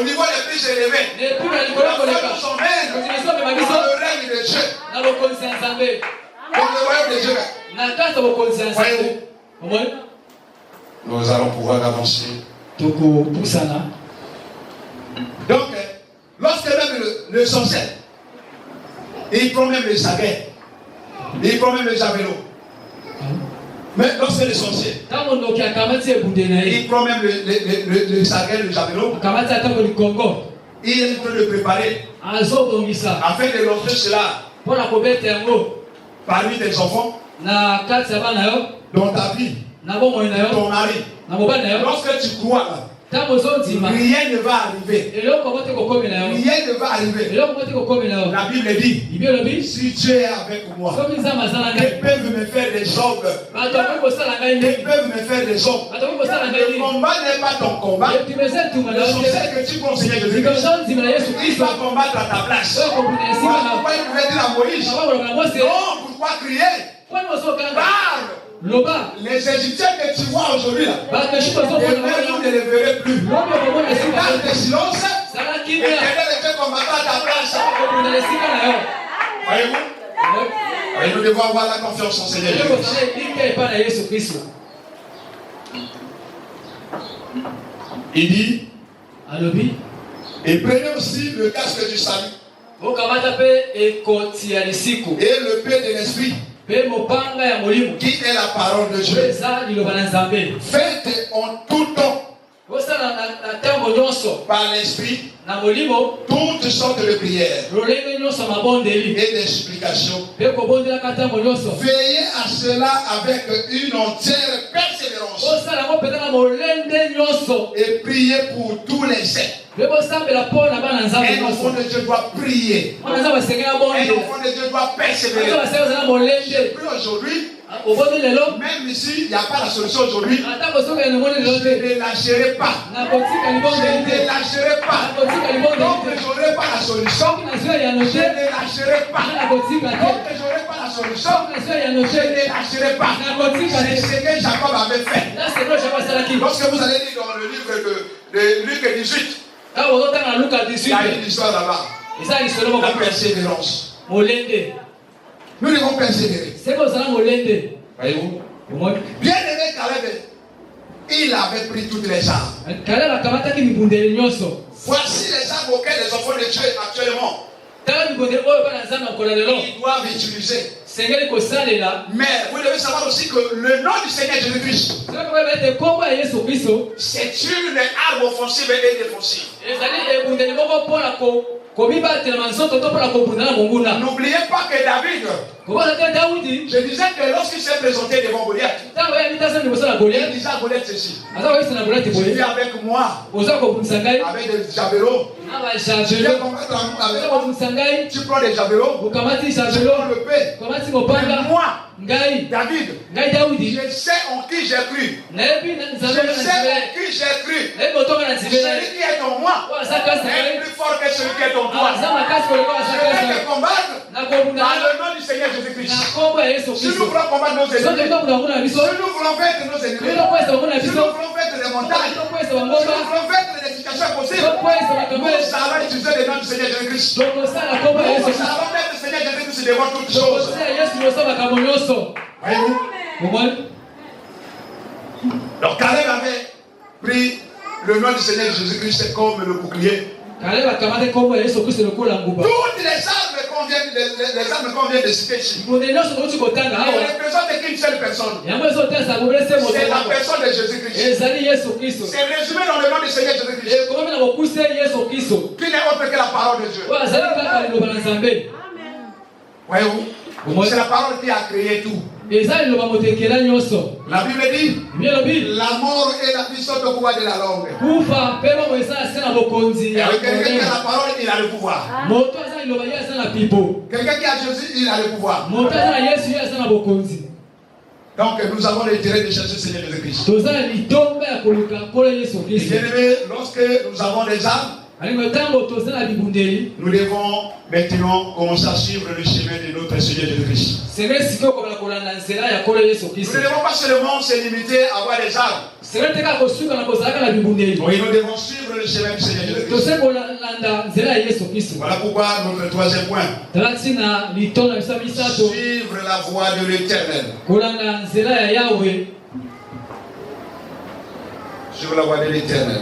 [SPEAKER 1] niveau le plus élevé. La foi nous emmène dans le règne de Dieu. Dans le royaume de Dieu. Voyez-vous? Nous allons pouvoir avancer. Donc, lorsque même le sorcier, il prend même le saguet, il prend même le javelot. Mais lorsque le sorcier, il prend même le saguet, le javelot, il est en train de préparer afin de lancer cela parmi tes enfants, dans ta vie, ton mari. Lorsque tu crois là, rien ne va arriver. Rien ne va arriver. La Bible dit, si Dieu est avec moi, ils peuvent me faire des jambes. Ils peuvent me faire des jambes. Le combat n'est pas ton combat. Je sais que tu conseilles de Dieu. Il va combattre à ta place. Pourquoi il pouvait dire à Moïse, non, pourquoi crier? Parle. Les Égyptiens que tu vois aujourd'hui là, vous ne les verrez plus. Dans le silence, l'Éternel était combattant à ta place. Voyez-vous? Et nous devons avoir la confiance en Seigneur Jésus. Il dit, et prenez aussi le casque du salut et le paix de l'esprit, qui est la parole de Dieu. Faites en tout temps par l'esprit toutes sortes de prières et des supplications. Veillez à cela avec une entière persévérance et priez pour tous les saints. Un enfant de Dieu doit prier. Un enfant de Dieu doit persévérer. J'ai pris aujourd'hui, même ici, il n'y a pas la solution aujourd'hui. Je ne lâcherai pas. Je ne lâcherai pas. Donc, je n'aurai pas la solution. Je ne lâcherai pas. Donc, je n'aurai pas la solution. Je ne lâcherai pas. C'est ce que Jacob avait fait. Lorsque vous allez lire dans le livre de Luc 18, il y a une histoire là-bas. La persévérance. Nous devons persévérer. Voyez-vous? Bien aimé Caleb, il avait pris toutes les armes. Voici les armes auxquelles les enfants de Dieu actuellement ils doivent utiliser. Mais vous devez savoir aussi que le nom du Seigneur Jésus-Christ, c'est une arme offensive et défensive. N'oubliez pas que David, je disais que lorsqu'il s'est présenté devant Goliath, il disait à Goliath ceci: tu viens avec moi, avec des javelots. Je viens combattre avec moi. Tu prends des javelots, je prends le paix. Mais moi, David, je sais en qui j'ai cru. Je sais en qui j'ai cru. Celui qui est en moi est plus fort que celui qui est en toi. Je vais te combattre dans le nom du Seigneur Jésus-Christ. Si nous voulons combattre nos ennemis, si nous voulons vaincre nos ennemis, si nous voulons vaincre les montagnes, si nous voulons vaincre les situations possibles, nous allons utiliser le nom du Seigneur Jésus-Christ. Nous allons mettre le Seigneur Jésus-Christ devant toutes choses. Voyez-vous? Donc Caleb avait pris le nom du Seigneur Jésus-Christ comme le bouclier. Toutes les armes qu'on vient de citer ici ne représentent qu'une seule personne. C'est la personne de Jésus-Christ. C'est résumé dans le nom du Seigneur Jésus-Christ, qui n'est autre que la parole de Dieu. Voyez-vous? C'est la parole qui a créé tout. La Bible dit, la mort et la vie sont au pouvoir de la langue. Et quelqu'un qui a la parole, il a le pouvoir. Quelqu'un qui a Jésus, il a le pouvoir. Donc nous avons l'intérêt de chercher le Seigneur Jésus-Christ. Bien-aimés, lorsque nous avons des âmes, nous devons maintenant commencer à suivre le chemin de notre Seigneur Jésus-Christ. Nous ne devons pas seulement se limiter à avoir des armes. Oui, nous devons suivre le chemin du Seigneur Jésus-Christ. Voilà pourquoi notre troisième point: suivre la voie de l'Éternel. Suivre la voie de l'Éternel.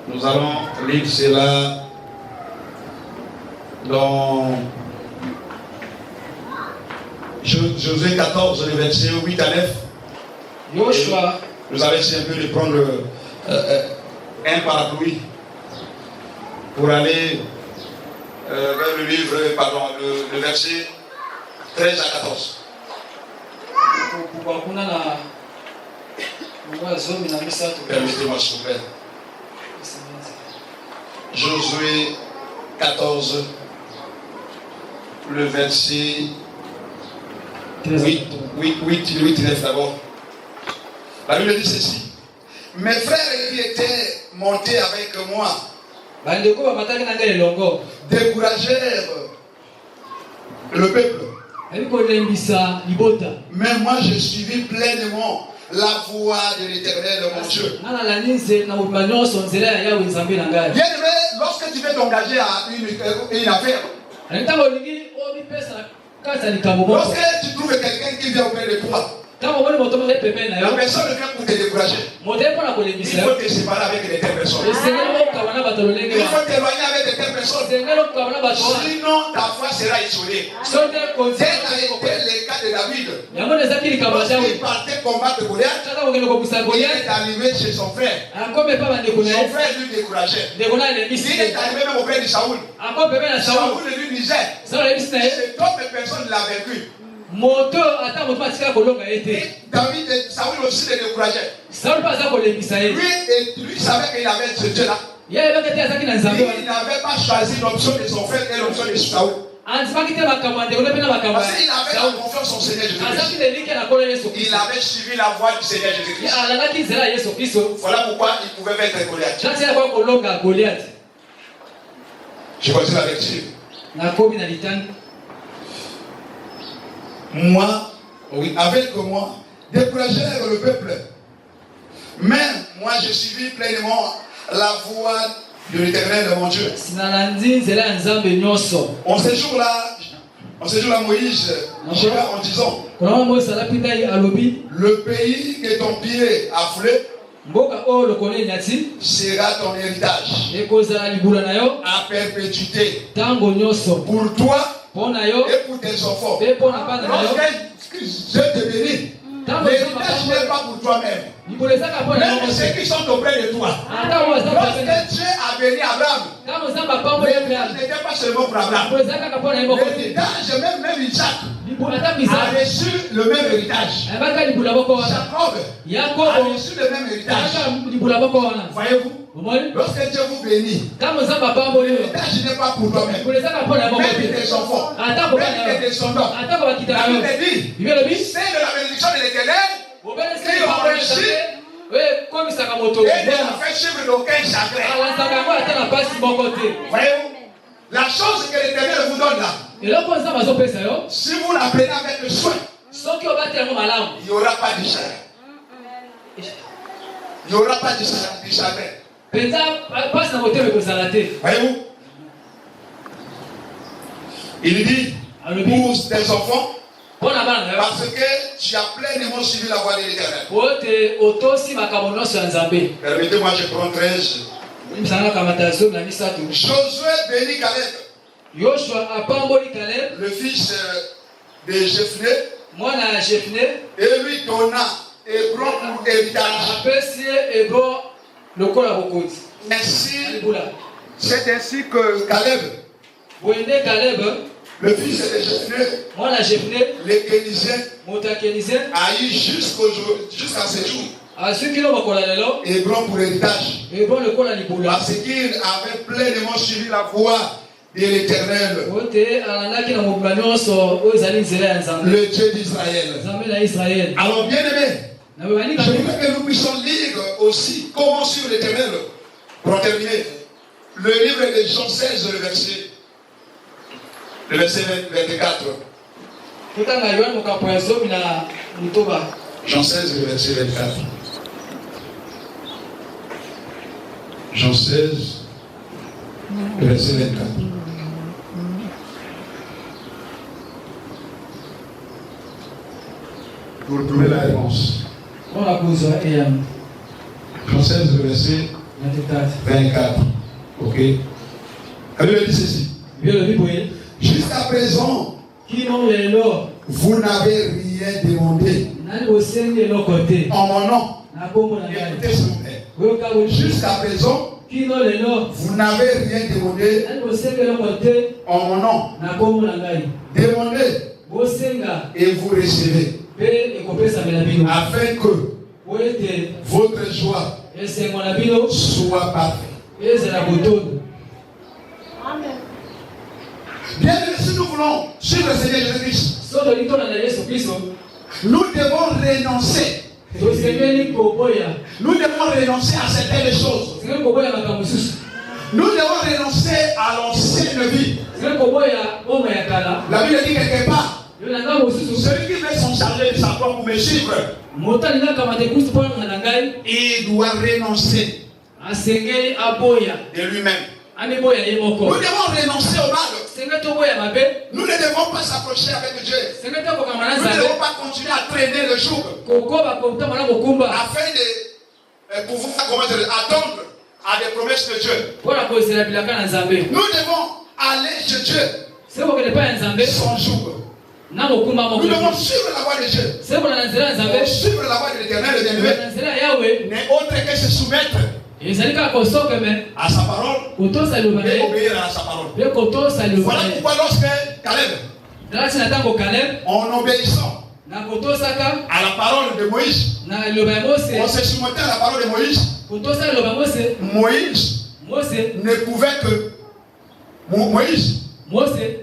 [SPEAKER 1] Nous allons lire cela dans Josué 14, le verset 8 à 9. Nous allons essayer un peu de prendre un parapluie pour aller vers le livre, le verset 13 à 14. Permettez-moi, s'il vous plaît. Josué 14, le verset 8, 9 d'abord. La Bible dit ceci: mes frères qui étaient montés avec moi découragèrent le peuple Mais moi, je suivis pleinement la voie de l'Éternel, mon Dieu. Bien-aimé, lorsque tu veux t'engager à une affaire, lorsque tu trouves quelqu'un qui vient auprès de toi, la personne vient pour te décourager. Il faut te séparer avec les telles personnes. Il faut t'éloigner avec les telles personnes. Sinon, ta foi sera isolée. Tel a été le cas de David. Lorsqu'il partait combattre Goliath, il est arrivé chez son frère. Son frère lui décourageait. Il est arrivé même auprès de Saoul. Saoul lui disait, cet homme de personne l'a vaincu. David et Saoul aussi le décourageaient. Lui savait qu'il avait ce Dieu-là. Il n'avait pas choisi l'option de son frère et l'option de Saoul. Parce qu'il avait la confiance en Seigneur Jésus-Christ. Il avait suivi la voie du Seigneur Jésus-Christ. Voilà pourquoi il pouvait vaincre Goliath. Je continue la lecture. Moi, avec moi, découragèrent le peuple. Mais moi, je suivis pleinement la voie de l'Éternel, mon Dieu. En ce jour-là, Moïse jura en disant, le pays que ton pied a foulé sera ton héritage à perpétuité pour toi et pour tes enfants. Lorsque je te bénis, l'héritage n'est pas pour toi-même. Même ceux qui sont auprès de toi. Lorsque Dieu a béni Abraham, l'héritage n'était pas seulement pour Abraham. L'héritage, même Isaac a reçu le même héritage. Jacob a reçu le même héritage. Voyez-vous? Lorsque Dieu vous bénit, l'héritage n'est pas pour toi-même. Même tes enfants, même tes descendants. La Bible dit, c'est de la bénédiction de l'Éternel qui enrichit et ne fait suivre d'aucun chagrin. Voyez-vous? La chose que l'Éternel vous donne là, si vous la prenez avec le soin, il n'y aura pas de chagrin. Il n'y aura pas de chagrin. Voyez-vous? Il dit pour tes enfants, parce que tu as pleinement suivi la voie de l'Éternel. Permettez-moi, je prends 13. Josué bénit Caleb, le fils de Jephné, et lui donna Hébron pour héritage. C'est ainsi que Caleb, le fils de Jephné, le Kénizien, a eu jusqu'à ce jour Hébron pour héritage. Parce qu'il avait pleinement suivi la voie de l'Éternel, le Dieu d'Israël. Alors bien aimé, je voudrais que nous puissions lire aussi comment suivre l'Éternel. Pour terminer, le livre de Jean 16, le verset 24. Jean 16, le verset 24. Jean 16, le verset 24. Vous retrouvez la réponse. Jean 16, le verset 24. Ok. La Bible dit ceci. Jusqu'à présent, vous n'avez rien demandé en mon nom. Écoutez s'il vous plaît. Jusqu'à présent, vous n'avez rien demandé en mon nom. Demandez et vous recevez, afin que votre joie soit parfaite.
[SPEAKER 3] Amen.
[SPEAKER 1] Bien aimé, si nous voulons suivre le Seigneur Jésus-Christ, nous devons renoncer. Nous devons renoncer à certaines choses. Nous devons renoncer à l'ancienne vie. La Bible dit quelque part, Celui qui veut s'en charger de sa croix pour me suivre, il doit renoncer de lui-même. Nous devons renoncer au mal. Nous ne devons pas s'approcher avec Dieu. Nous ne devons pas continuer à traîner le jour afin de pouvoir attendre à des promesses de Dieu. Nous devons aller chez Dieu sans jour. Nous devons suivre la voie de Dieu. Suivre la voie de l'Éternel, le bien-aimé, n'est autre que se soumettre à sa parole et obéir à sa parole. Voilà pourquoi lorsque Caleb, en obéissant à la parole de Moïse, on se soumettait à la parole de Moïse. Moïse ne pouvait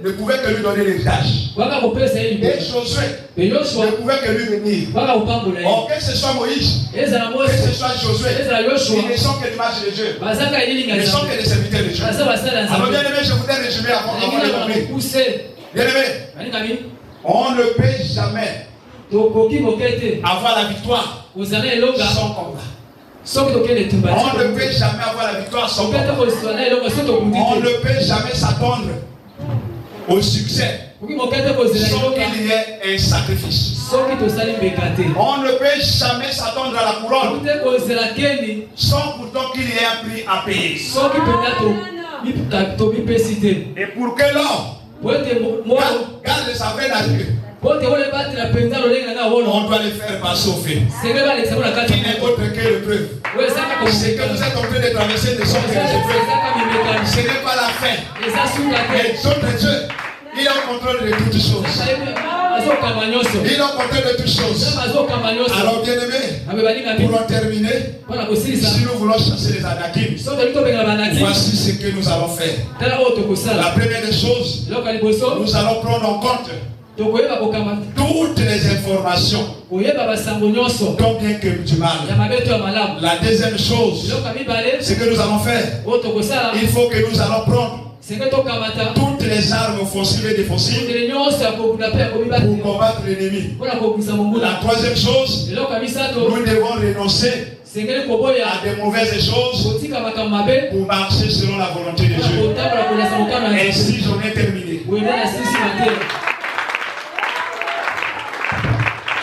[SPEAKER 1] ne pouvait que lui donner l'héritage. Et Josué ne pouvait que lui bénir. Or, que ce soit Moïse, que ce soit Josué, ils ne sont que l'image de Dieu. Ils ne sont que des serviteurs de Dieu. Alors, bien aimé, je voudrais résumer avant de compris. Bien aimé, on ne peut jamais avoir la victoire sans combat. On ne peut jamais avoir la victoire sans combat. On ne peut jamais s'attendre au succès sans qu'il y ait un sacrifice. On ne peut jamais s'attendre à la couronne sans pourtant qu'il y ait un prix à payer. Et pour que l'homme garde sa veine à Dieu, on doit le faire passer au fait. Qui n'est autre que le preuve. C'est que vous êtes en train de traverser des sortes de épreuves. Ce n'est pas la fin. Les autres Dieu, il est en contrôle de toutes choses. Il est en contrôle de toutes choses. Alors bien aimé, pour en terminer, si nous voulons chasser les Anakim, voici ce que nous allons faire. La première des choses, nous allons prendre en compte toutes les informations, tant bien que du mal. La deuxième chose, c'est que nous allons faire, il faut que nous allons prendre toutes les armes offensives et défensives pour combattre l'ennemi. La troisième chose, nous devons renoncer à des mauvaises choses pour marcher selon la volonté de Dieu. Ainsi, j'en ai terminé.